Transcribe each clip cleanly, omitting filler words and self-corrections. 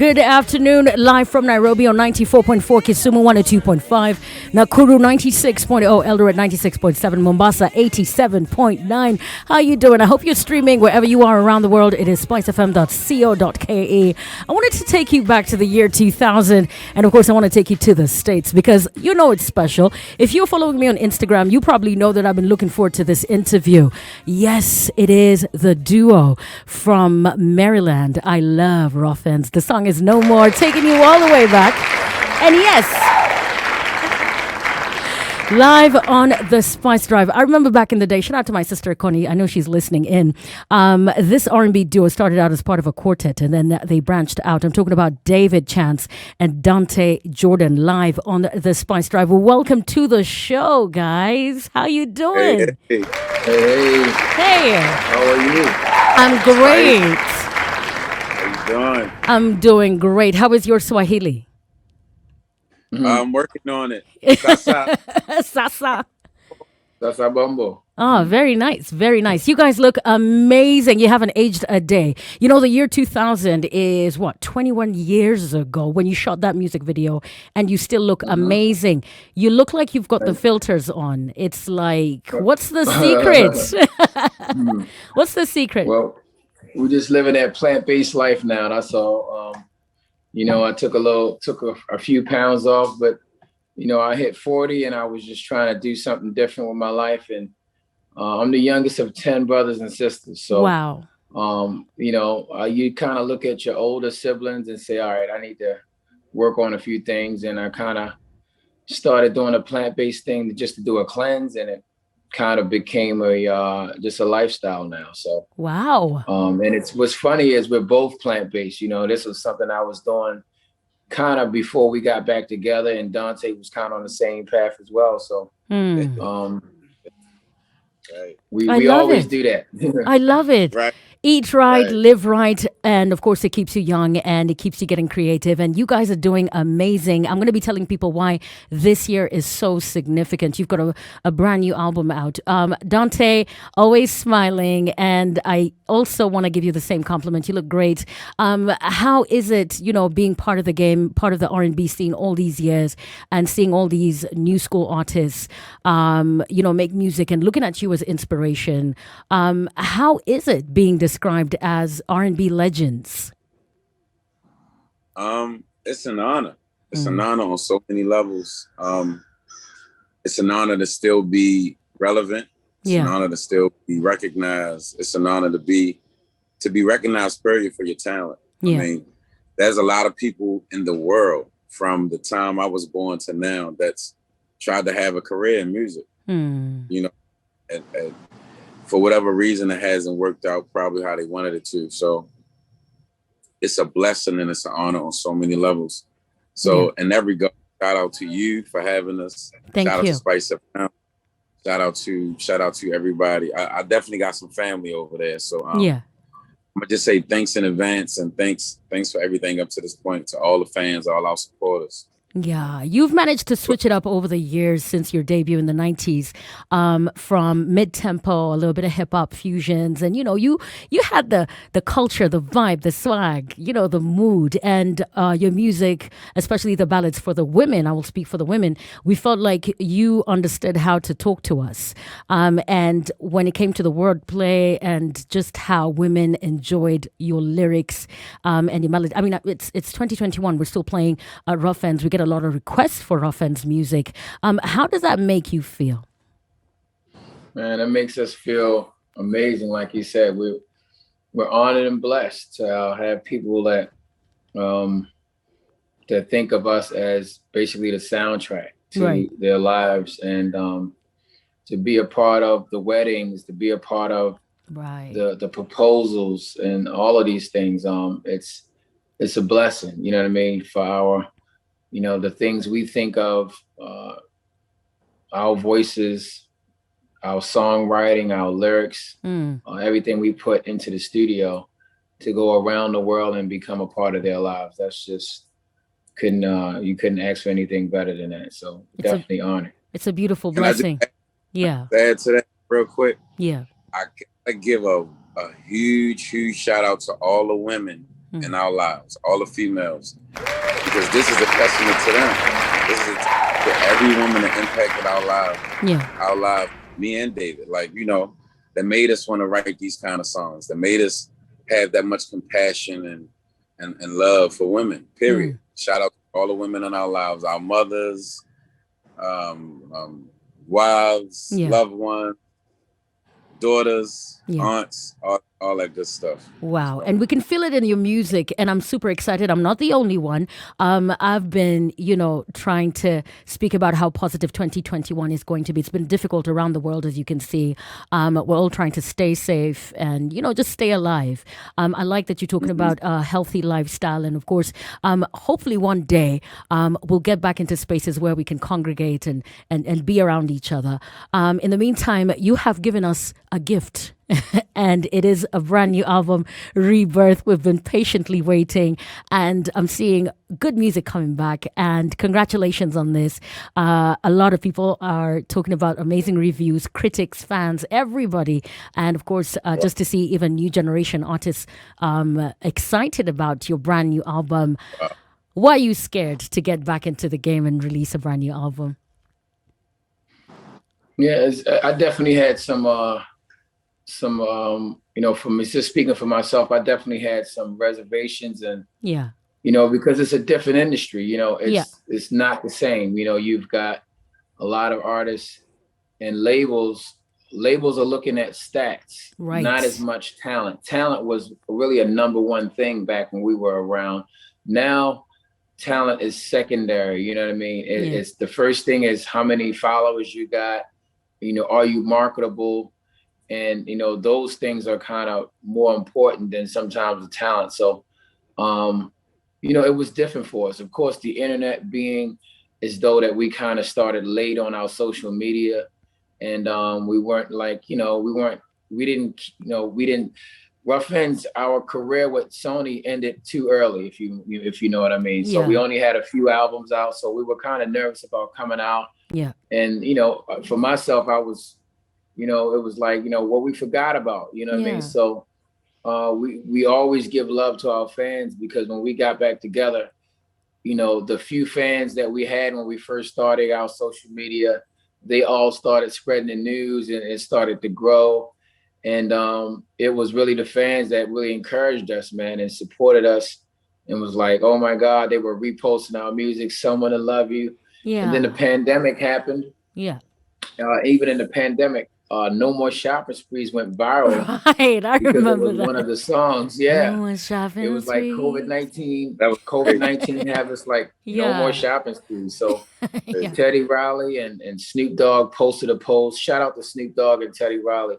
Good afternoon, live from Nairobi on 94.4, Kisumu 102.5, Nakuru 96.0, Eldoret 96.7, Mombasa 87.9. How you doing? I hope you're streaming wherever you are around the world. It is spicefm.co.ke. I wanted to take you back to the year 2000, and of course I want to take you to the States because you know it's special. If you're following me on Instagram, you probably know that I've been looking forward to this interview. Yes, it is the duo from Maryland. I love Ruff. The song is No More, taking you all the way back. And yes, live on the Spice Drive. I remember back in the day, shout out to my sister Connie, I know she's listening in. This R&B duo started out as part of a quartet and then they branched out. I'm talking about David Chance and Dante Jordan live on the Spice Drive. Well, welcome to the show, guys. How you doing? Hey. Hey. How are you? I'm great. Doing? I'm doing great. How is your Swahili? I'm working on it. Sasa. Sasa. Sasa Bumbo. Oh, very nice. Very nice. You guys look amazing. You haven't aged a day. You know, the year 2000 is what, 21 years ago when you shot that music video and you still look amazing. You look like you've got the filters on. It's like, what's the secret? What's the secret? Well, we're just living that plant-based life now. That's all. I took a few pounds off, but I hit 40 and I was just trying to do something different with my life. And I'm the youngest of 10 brothers and sisters. So, wow. You kind of look at your older siblings and say, all right, I need to work on a few things. And I kind of started doing a plant-based thing just to do a cleanse, and it kind of became just a lifestyle now. So wow. And what's funny is we're both plant-based. This was something I was doing kind of before we got back together, and Dante was kind of on the same path as well. So we always do that. I love it. Right. Eat right, live right, and of course it keeps you young and it keeps you getting creative, and you guys are doing amazing. I'm going to be telling people why this year is so significant. You've got a brand new album out. Dante, always smiling, and I also want to give you the same compliment. You look great. How is it, being part of the game, part of the R&B scene all these years and seeing all these new school artists, make music and looking at you as inspiration? How is it being described as R&B legends? It's an honor. It's an honor on so many levels. It's an honor to still be relevant. It's an honor to still be recognized. It's an honor to be recognized, period, for your talent. Yeah. I mean, there's a lot of people in the world from the time I was born to now that's tried to have a career in music. And for whatever reason, it hasn't worked out probably how they wanted it to. So it's a blessing and it's an honor on so many levels. So in every go, shout out to you for having us. Thank shout you. Out to Spice FM. Shout out to everybody. I definitely got some family over there. So I'm gonna just say thanks in advance, and thanks for everything up to this point, to all the fans, all our supporters. Yeah, you've managed to switch it up over the years since your debut in the 90s, from mid-tempo, a little bit of hip-hop fusions. And, you had the culture, the vibe, the swag, the mood, and your music, especially the ballads for the women. I will speak for the women. We felt like you understood how to talk to us. And when it came to the wordplay and just how women enjoyed your lyrics and your melody. I mean, it's 2021. We're still playing Ruff Endz. We get a lot of requests for Ruff Endz music. How does that make you feel? Man, it makes us feel amazing. Like you said, we're honored and blessed to have people that think of us as basically the soundtrack to their lives, and to be a part of the weddings, to be a part of the proposals and all of these things. It's a blessing, you know what I mean, for our the things we think of, our voices, our songwriting, our lyrics, everything we put into the studio to go around the world and become a part of their lives. That's just you couldn't ask for anything better than that. So definitely honored. It's a beautiful blessing. Add to that real quick. Yeah. I give a huge shout out to all the women in our lives, all the females, because this is a testament to them. This is to every woman that impacted our lives. Our lives, me and David, like, you know, that made us want to write these kind of songs, that made us have that much compassion and love for women, period. Shout out to all the women in our lives, our mothers, wives, loved ones, daughters, aunts, all that good stuff. Wow. So. And we can feel it in your music, and I'm super excited. I'm not the only one. I've been, you know, trying to speak about how positive 2021 is going to be. It's been difficult around the world, as you can see. We're all trying to stay safe and, you know, just stay alive. I like that you're talking about a healthy lifestyle. And of course, hopefully one day we'll get back into spaces where we can congregate and be around each other. In the meantime, you have given us a gift. And it is a brand new album, Rebirth. We've been patiently waiting, and I'm seeing good music coming back. And congratulations on this. A lot of people are talking about amazing reviews, critics, fans, everybody. And of course, just to see even new generation artists excited about your brand new album. Why are you scared to get back into the game and release a brand new album? Yeah, I definitely had some you know, from just speaking for myself, I definitely had some reservations, and you know, because it's a different industry, you know, it's not the same. You know, you've got a lot of artists and labels are looking at stats, not as much talent. Talent was really a number one thing back when we were around. Now talent is secondary, you know what I mean? It's the first thing is how many followers you got, you know, are you marketable? And, you know, those things are kind of more important than sometimes the talent. So, you know, it was different for us. Of course, the internet being as though that we kind of started late on our social media, and we weren't like, you know, we didn't, Ruff Endz, our career with Sony ended too early, if you know what I mean. So we only had a few albums out. So we were kind of nervous about coming out. And, you know, for myself, I was, you know, it was like, you know, what we forgot about, you know what I mean? So we always give love to our fans, because when we got back together, you know, the few fans that we had when we first started our social media, they all started spreading the news, and it started to grow. And it was really the fans that really encouraged us, man, and supported us, and was like, oh my God, they were reposting our music, Someone to Love You. And then the pandemic happened. Even in the pandemic, No More Shopping Sprees went viral. Right, I remember it was that. one of the songs. No more shopping. It was like COVID-19. That was COVID-19 have us like no more shopping sprees. So Teddy Riley and Snoop Dogg posted a post. Shout out to Snoop Dogg and Teddy Riley.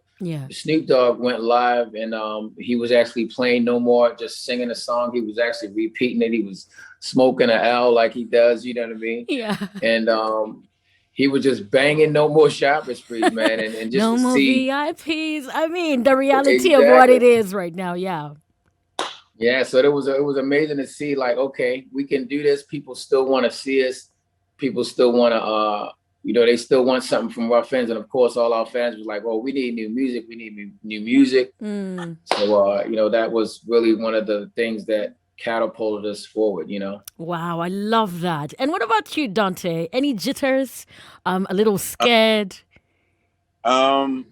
Snoop Dogg went live, and he was actually playing No More, just singing a song. He was actually repeating it. He was smoking an L like he does, you know what I mean? And he was just banging No More Shopping Sprees, man, and just no to more see VIPs. I mean, the reality of what it is right now. So it was amazing to see, like, okay, we can do this. People still want to see us. People still want to, you know, they still want something from Ruff Endz. And of course, all our fans was like, well, we need new music. We need new music. So, you know, that was really one of the things that catapulted us forward, you know. Wow, I love that. And what about you, Dante? Any jitters? A little scared? There's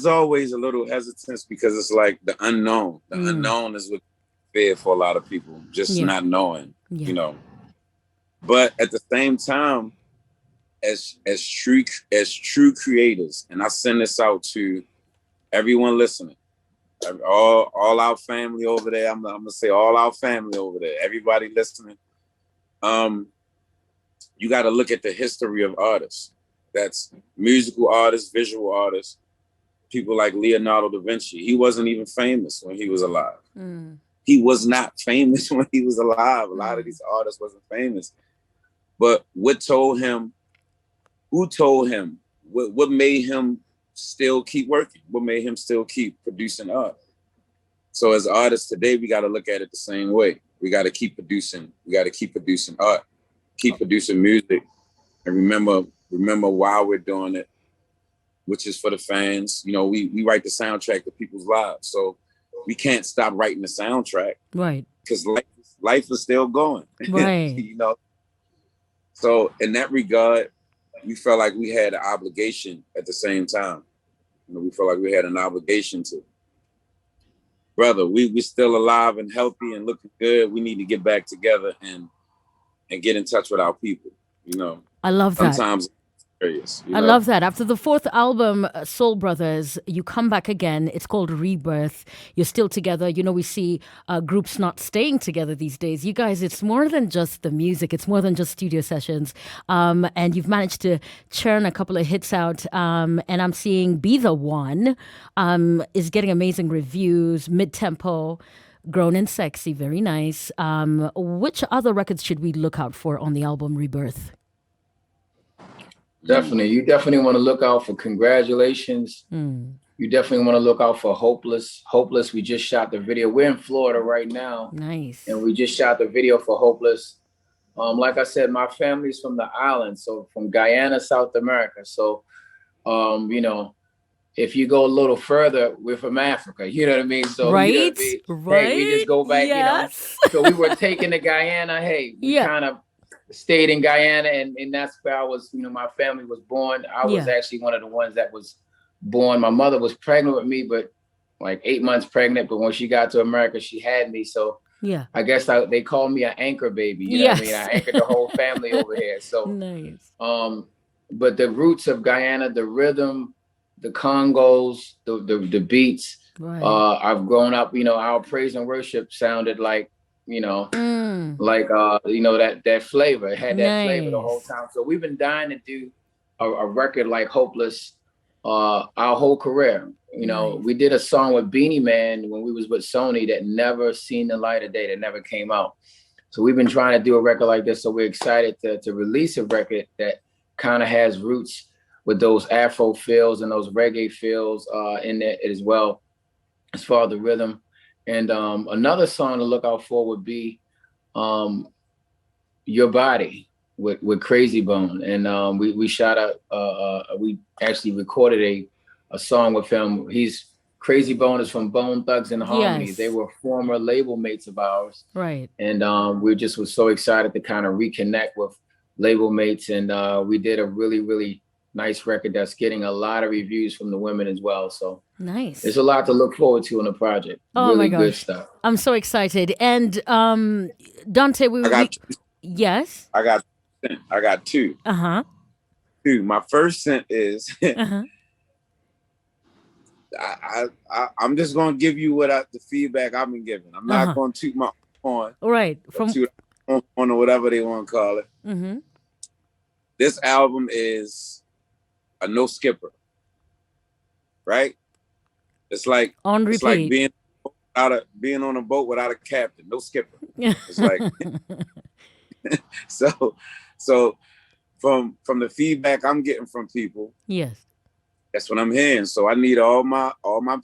always a little hesitance, because it's like the unknown. The unknown is what fear for a lot of people, just not knowing, you know. But at the same time, as true creators, and I send this out to everyone listening, all our family over there. I'm gonna say all our family over there. Everybody listening. You got to look at the history of artists. That's musical artists, visual artists. People like Leonardo da Vinci. He wasn't even famous when he was alive. He was not famous when he was alive. A lot of these artists wasn't famous. But what told him? Who told him? What made him still keep working? What made him still keep producing art? So as artists today, we got to look at it the same way. We got to keep producing. We got to keep producing art, keep producing music, and remember why we're doing it, which is for the fans. You know, we write the soundtrack to people's lives. So we can't stop writing the soundtrack. Right. Because life is still going. Right. You know. So in that regard, we felt like we had an obligation at the same time. You know, we felt like we had an obligation to, brother, we still alive and healthy and looking good. We need to get back together and get in touch with our people. You know, I love that. Sometimes serious, I love that. After the fourth album, Soul Brothers, you come back again. It's called Rebirth. You're still together. You know, we see groups not staying together these days. You guys, it's more than just the music. It's more than just studio sessions. And you've managed to churn a couple of hits out. And I'm seeing Be The One is getting amazing reviews, mid-tempo, grown and sexy, very nice. Which other records should we look out for on the album Rebirth? Definitely. You definitely want to look out for Congratulations. You definitely want to look out for Hopeless. Hopeless, we just shot the video. We're in Florida right now. Nice. And we just shot the video for Hopeless. Like I said, my family's from the islands, so from Guyana, South America. So, you know, if you go a little further, we're from Africa. You know what I mean? So, right, you know what I mean? Right. Hey, we just go back, yes. You know. So we were taken to Guyana. Hey, we kind of stayed in Guyana, and that's where I was, you know, my family was born. I was actually one of the ones that was born. My mother was pregnant with me, but like 8 months pregnant. But when she got to America, she had me. So I guess they called me an anchor baby. You know what I mean? I anchored the whole family over here. So nice. But the roots of Guyana, the rhythm, the congos, the beats. Right. I've grown up, you know, our praise and worship sounded like, you know, like, you know, that flavor. It had that flavor the whole time. So we've been dying to do a record like Hopeless our whole career. You know, we did a song with Beanie Man when we was with Sony that never seen the light of day, that never came out. So we've been trying to do a record like this. So we're excited to release a record that kind of has roots with those Afro feels and those reggae feels in it as well, as far as the rhythm. And another song to look out for would be Your Body with Crazy Bone. And we shot we actually recorded a song with him. Crazy Bone is from Bone Thugs and Harmony. Yes. They were former label mates of ours. Right. And we just was so excited to kind of reconnect with label mates. And we did a really, really nice record that's getting a lot of reviews from the women as well. So nice. There's a lot to look forward to on the project. Oh really my gosh. Good stuff. I'm so excited. And Dante, yes. I got two. Two. My first scent is I'm just gonna give you the feedback I've been given. I'm not gonna toot my horn. Right. Or whatever they want to call it. This album is a no skipper, right? It's like on repeat. It's like being on a boat without a captain, no skipper. It's like so from the feedback I'm getting from people, yes, that's what I'm hearing. So I need all my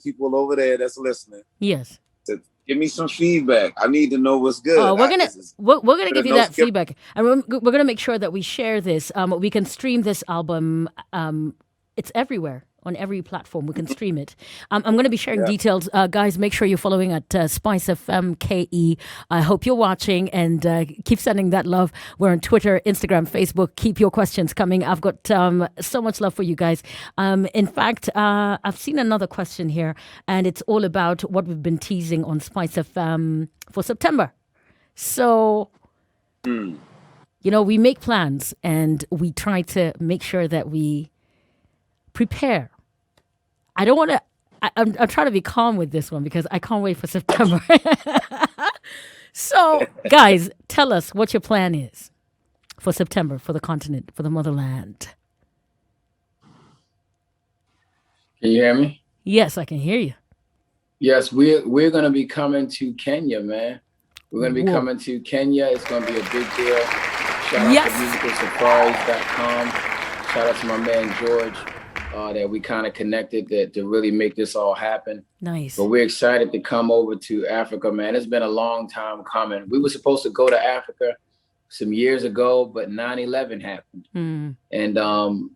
people over there that's listening, yes, to give me some feedback. I need to know what's good. We're gonna give you that feedback, and we're gonna make sure that we share this. We can stream this album. It's everywhere. On every platform, we can stream it. I'm going to be sharing details. Guys, make sure you're following at Spice FM KE. I hope you're watching and keep sending that love. We're on Twitter, Instagram, Facebook. Keep your questions coming. I've got so much love for you guys. In fact, I've seen another question here, and it's all about what we've been teasing on Spice FM for September. So, you know, we make plans and we try to make sure that we prepare. I don't want to. I'm trying to be calm with this one because I can't wait for September. So, guys, tell us what your plan is for September, for the continent, for the motherland. Can you hear me? Yes, I can hear you. Yes, we're going to be coming to Kenya, man. We're going to be coming to Kenya. It's going to be a big deal. Shout out to musicalsafaris.com. Shout out to my man George. That we kind of connected to really make this all happen. Nice. But we're excited to come over to Africa, man. It's been a long time coming. We were supposed to go to Africa some years ago, but 9/11 happened. And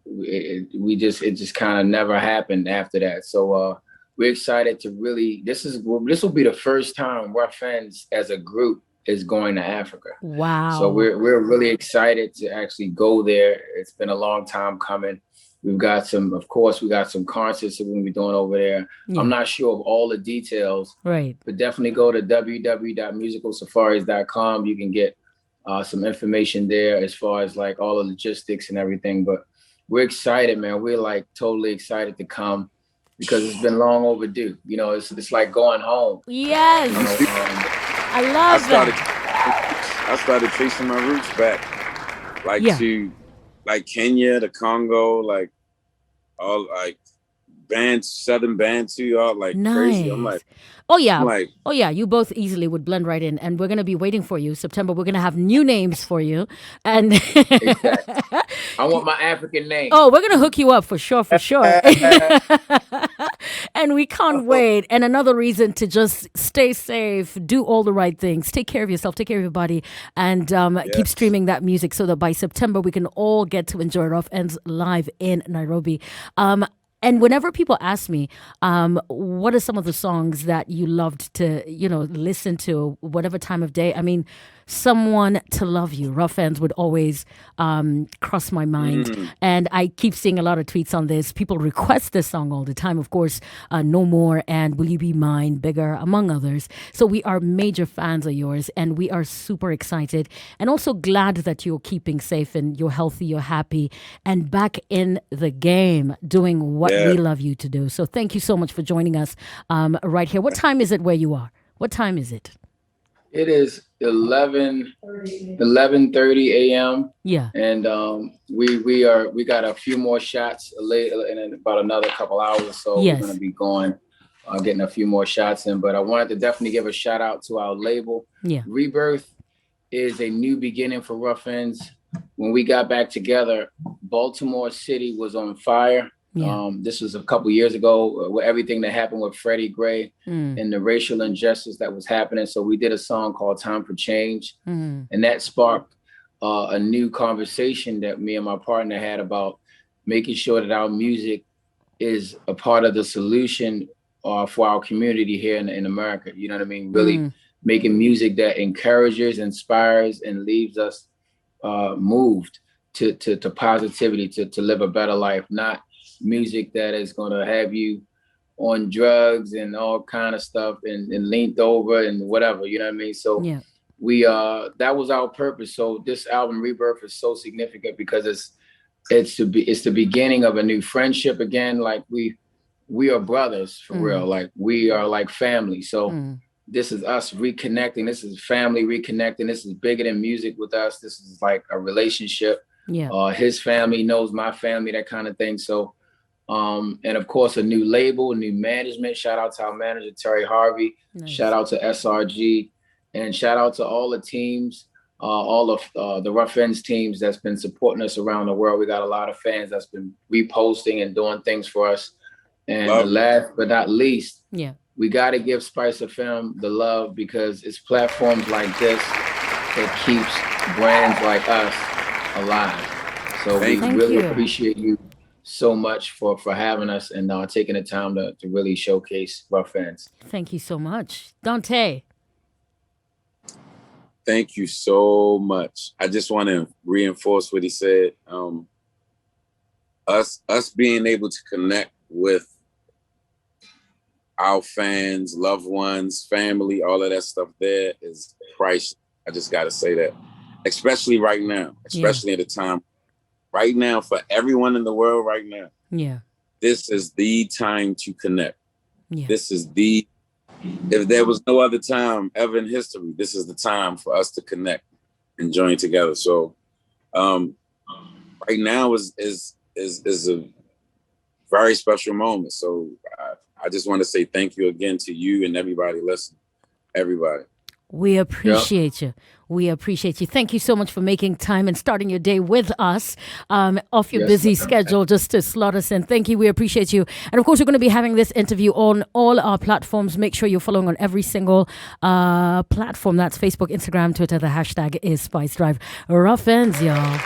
it just kind of never happened after that. So we're excited to really, this will be the first time Ruff Endz as a group is going to Africa. Wow. So we're really excited to actually go there. It's been a long time coming. We got some concerts that we'll be doing over there. Yeah. I'm not sure of all the details, right? But definitely go to www.musicalsafaris.com. You can get some information there as far as like all the logistics and everything. But we're excited, man. We're like totally excited to come because it's been long overdue. You know, it's like going home. Yes, you know, I love that. I started tracing my roots back, like to like Kenya, the Congo, like all like Southern Bantu, all like crazy. I'm like, oh yeah, you both easily would blend right in, and we're gonna be waiting for you. September, we're gonna have new names for you, and exactly. I want my African name. Oh, we're gonna hook you up for sure. And we can't wait. And another reason to just stay safe, do all the right things, take care of yourself, take care of your body, and keep streaming that music so that by September we can all get to enjoy Ruff Endz live in Nairobi. And whenever people ask me, what are some of the songs that you loved to, listen to, whatever time of day? I mean, Someone to Love You, Ruff Endz would always cross my mind. And I keep seeing a lot of tweets on this. People request this song all the time. Of course, No More and Will You Be Mine, Bigger, among others. So we are major fans of yours, and we are super excited and also glad that you're keeping safe and you're healthy, you're happy, and back in the game doing what we love you to do. So thank you so much for joining us right here. What time is it where you are? What time is it? It is 11:30 a.m. Yeah. And we got a few more shots later in about another couple hours or so. We're going to be going, getting a few more shots in. But I wanted to definitely give a shout out to our label. Yeah. Rebirth is a new beginning for Ruff Endz. When we got back together, Baltimore City was on fire. Yeah. This was a couple years ago with everything that happened with Freddie Gray and the racial injustice that was happening. So we did a song called Time for Change. And that sparked a new conversation that me and my partner had about making sure that our music is a part of the solution for our community here in America. You know what I mean? Really making music that encourages, inspires, and leaves us moved to positivity, to live a better life, not music that is going to have you on drugs and all kind of stuff and leaned over and whatever, you know what I mean? So we that was our purpose. So this album Rebirth is so significant because it's the beginning of a new friendship again. Like we are brothers for real. Like we are like family. So this is us reconnecting. This is family reconnecting. This is bigger than music with us. This is like a relationship. His family knows my family, that kind of thing. So and of course, a new label, new management. Shout out to our manager, Terry Harvey. Nice. Shout out to SRG. And shout out to all the teams, all of the Ruff Endz teams that's been supporting us around the world. We got a lot of fans that's been reposting and doing things for us. And last but not least, we got to give Spice FM the love because it's platforms like this that keeps brands like us alive. So we really appreciate you so much for having us and taking the time to really showcase Ruff Endz. Thank you so much. Dante. Thank you so much. I just want to reinforce what he said. Us being able to connect with our fans, loved ones, family, all of that stuff there is priceless. I just got to say that, especially right now, especially at a time right now for everyone in the world right now. This is the time to connect. This is if there was no other time ever in history, this is the time for us to connect and join together. So right now is a very special moment. So I just want to say thank you again to you and everybody listening. Everybody. We appreciate you. We appreciate you. Thank you so much for making time and starting your day with us off your busy schedule just to slot us in. Thank you. We appreciate you. And of course, we're going to be having this interview on all our platforms. Make sure you're following on every single platform. That's Facebook, Instagram, Twitter. The hashtag is Spice Drive. Ruff Endz, y'all.